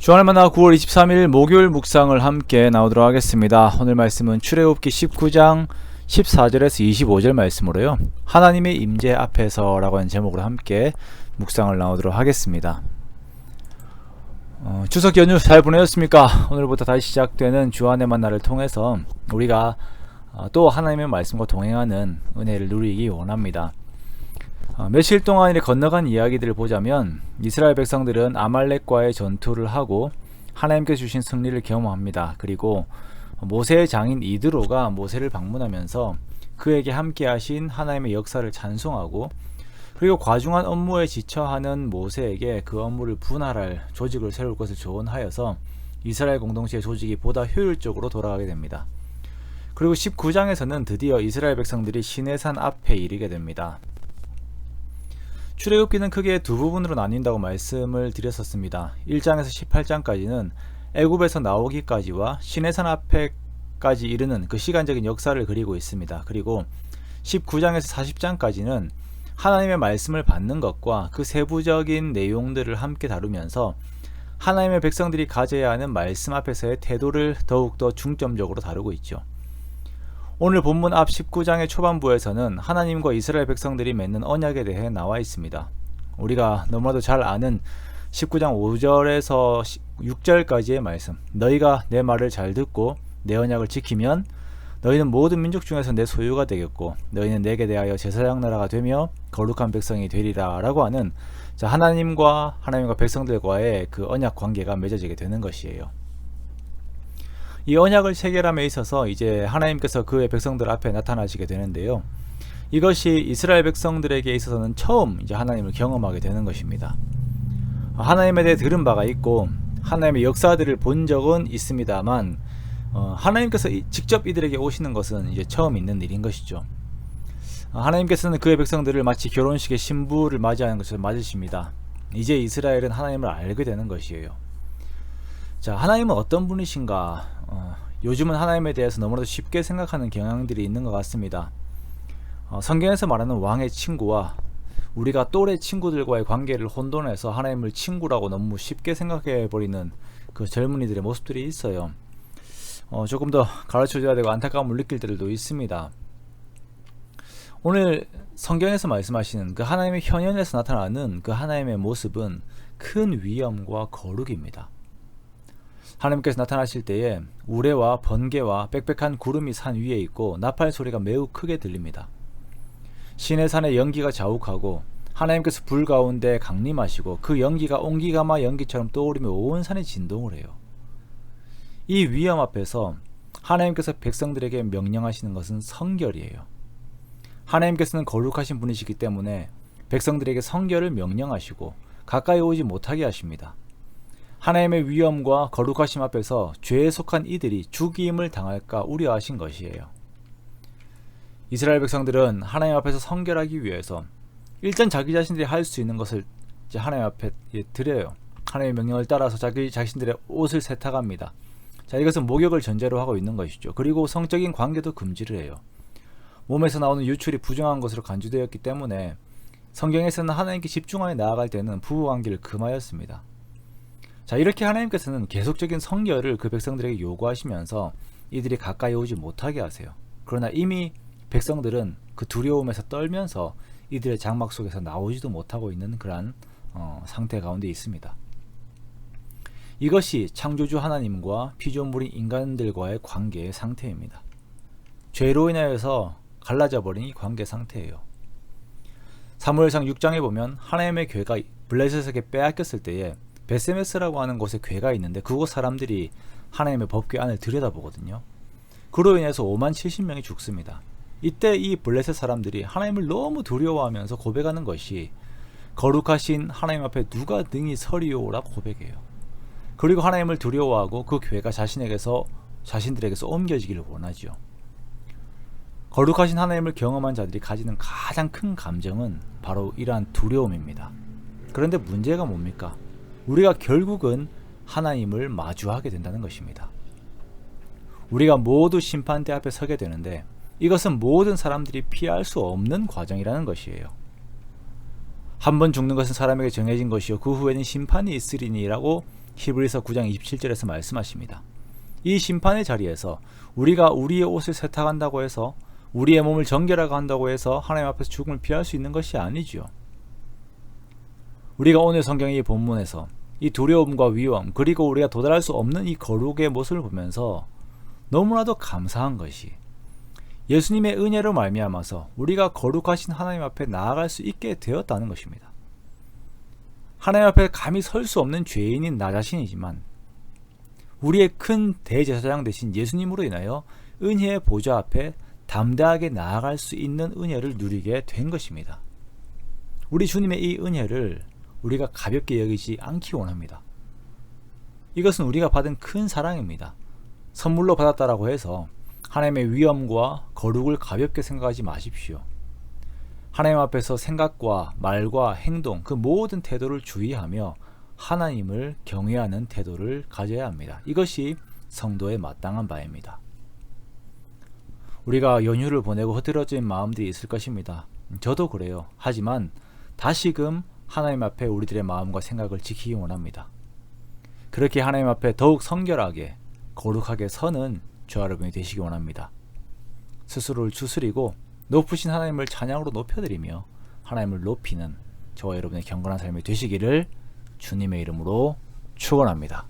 주안의 만나 9월 23일 목요일 묵상을 함께 나오도록 하겠습니다. 오늘 말씀은 출애굽기 19장 14절에서 25절 말씀으로요, 하나님의 임재 앞에서 라고 하는 제목으로 함께 묵상을 나오도록 하겠습니다. 추석 연휴 잘 보내셨습니까? 오늘부터 다시 시작되는 주안의 만나를 통해서 우리가 또 하나님의 말씀과 동행하는 은혜를 누리기 원합니다. 며칠 동안 이렇게 건너간 이야기들을 보자면 이스라엘 백성들은 아말렉과의 전투를 하고 하나님께서 주신 승리를 경험합니다. 그리고 모세의 장인 이드로가 모세를 방문하면서 그에게 함께 하신 하나님의 역사를 찬송하고, 그리고 과중한 업무에 지쳐하는 모세에게 그 업무를 분할할 조직을 세울 것을 조언하여서 이스라엘 공동체의 조직이 보다 효율적으로 돌아가게 됩니다. 그리고 19장에서는 드디어 이스라엘 백성들이 시내산 앞에 이르게 됩니다. 출애굽기는 크게 두 부분으로 나뉜다고 말씀을 드렸었습니다. 1장에서 18장까지는 애굽에서 나오기까지와 시내산 앞에까지 이르는 그 시간적인 역사를 그리고 있습니다. 그리고 19장에서 40장까지는 하나님의 말씀을 받는 것과 그 세부적인 내용들을 함께 다루면서 하나님의 백성들이 가져야 하는 말씀 앞에서의 태도를 더욱더 중점적으로 다루고 있죠. 오늘 본문 앞 19장의 초반부에서는 하나님과 이스라엘 백성들이 맺는 언약에 대해 나와 있습니다. 우리가 너무나도 잘 아는 19장 5절에서 6절까지의 말씀, 너희가 내 말을 잘 듣고 내 언약을 지키면 너희는 모든 민족 중에서 내 소유가 되겠고 너희는 내게 대하여 제사장 나라가 되며 거룩한 백성이 되리라 라고 하는 하나님과 백성들과의 그 언약 관계가 맺어지게 되는 것이에요. 이 언약을 체결함에 있어서 이제 하나님께서 그의 백성들 앞에 나타나시게 되는데요, 이것이 이스라엘 백성들에게 있어서는 처음 이제 하나님을 경험하게 되는 것입니다. 하나님에 대해 들은 바가 있고 하나님의 역사들을 본 적은 있습니다만 하나님께서 직접 이들에게 오시는 것은 이제 처음 있는 일인 것이죠. 하나님께서는 그의 백성들을 마치 결혼식의 신부를 맞이하는 것처럼 맞으십니다. 이제 이스라엘은 하나님을 알게 되는 것이에요. 자, 하나님은 어떤 분이신가? 요즘은 하나님에 대해서 너무나도 쉽게 생각하는 경향들이 있는 것 같습니다. 성경에서 말하는 왕의 친구와 우리가 또래 친구들과의 관계를 혼돈해서 하나님을 친구라고 너무 쉽게 생각해버리는 그 젊은이들의 모습들이 있어요. 조금 더 가르쳐줘야 되고 안타까움을 느낄 때들도 있습니다. 오늘 성경에서 말씀하시는 그 하나님의 현현에서 나타나는 그 하나님의 모습은 큰 위엄과 거룩입니다. 하나님께서 나타나실 때에 우레와 번개와 빽빽한 구름이 산 위에 있고 나팔 소리가 매우 크게 들립니다. 시내산의 연기가 자욱하고 하나님께서 불 가운데 강림하시고 그 연기가 옹기가마 연기처럼 떠오르며 온 산이 진동을 해요. 이 위엄 앞에서 하나님께서 백성들에게 명령하시는 것은 성결이에요. 하나님께서는 거룩하신 분이시기 때문에 백성들에게 성결을 명령하시고 가까이 오지 못하게 하십니다. 하나님의 위엄과 거룩하심 앞에서 죄에 속한 이들이 죽임을 당할까 우려하신 것이에요. 이스라엘 백성들은 하나님 앞에서 성결하기 위해서 일단 자기 자신들이 할 수 있는 것을 이제 하나님 앞에 드려요. 하나님의 명령을 따라서 자기 자신들의 옷을 세탁합니다. 자, 이것은 목욕을 전제로 하고 있는 것이죠. 그리고 성적인 관계도 금지를 해요. 몸에서 나오는 유출이 부정한 것으로 간주되었기 때문에 성경에서는 하나님께 집중하여 나아갈 때는 부부관계를 금하였습니다. 자, 이렇게 하나님께서는 계속적인 성결을 그 백성들에게 요구하시면서 이들이 가까이 오지 못하게 하세요. 그러나 이미 백성들은 그 두려움에서 떨면서 이들의 장막 속에서 나오지도 못하고 있는 그러한 상태 가운데 있습니다. 이것이 창조주 하나님과 피조물인 인간들과의 관계의 상태입니다. 죄로 인하여서 갈라져 버린 이 관계 상태예요. 사무엘상 6장에 보면 하나님의 괴가 블레셋에게 빼앗겼을 때에 베세메스라고 하는 곳에 괴가 있는데 그곳 사람들이 하나님의 법궤 안을 들여다보거든요. 그로 인해서 5만 70명이 죽습니다. 이때 이 블레셋 사람들이 하나님을 너무 두려워하면서 고백하는 것이 거룩하신 하나님 앞에 누가 능히 서리오라고 고백해요. 그리고 하나님을 두려워하고 그 괴가 자신들에게서 옮겨지기를 원하죠. 거룩하신 하나님을 경험한 자들이 가지는 가장 큰 감정은 바로 이러한 두려움입니다. 그런데 문제가 뭡니까? 우리가 결국은 하나님을 마주하게 된다는 것입니다. 우리가 모두 심판대 앞에 서게 되는데 이것은 모든 사람들이 피할 수 없는 과정이라는 것이에요. 한 번 죽는 것은 사람에게 정해진 것이요 그 후에는 심판이 있으리니라고 히브리서 9장 27절에서 말씀하십니다. 이 심판의 자리에서 우리가 우리의 옷을 세탁한다고 해서, 우리의 몸을 정결하게 한다고 해서 하나님 앞에서 죽음을 피할 수 있는 것이 아니지요. 우리가 오늘 성경의 이 본문에서 이 두려움과 위험, 그리고 우리가 도달할 수 없는 이 거룩의 모습을 보면서 너무나도 감사한 것이, 예수님의 은혜로 말미암아서 우리가 거룩하신 하나님 앞에 나아갈 수 있게 되었다는 것입니다. 하나님 앞에 감히 설 수 없는 죄인인 나 자신이지만 우리의 큰 대제사장 되신 예수님으로 인하여 은혜의 보좌 앞에 담대하게 나아갈 수 있는 은혜를 누리게 된 것입니다. 우리 주님의 이 은혜를 우리가 가볍게 여기지 않기 원합니다. 이것은 우리가 받은 큰 사랑입니다. 선물로 받았다라고 해서 하나님의 위엄과 거룩을 가볍게 생각하지 마십시오. 하나님 앞에서 생각과 말과 행동, 그 모든 태도를 주의하며 하나님을 경외하는 태도를 가져야 합니다. 이것이 성도의 마땅한 바입니다. 우리가 연휴를 보내고 흐트러진 마음들이 있을 것입니다. 저도 그래요. 하지만 다시금 하나님 앞에 우리들의 마음과 생각을 지키기 원합니다. 그렇게 하나님 앞에 더욱 성결하게 거룩하게 서는 저와 여러분이 되시기 원합니다. 스스로를 추스리고 높으신 하나님을 찬양으로 높여드리며 하나님을 높이는 저와 여러분의 경건한 삶이 되시기를 주님의 이름으로 축원합니다.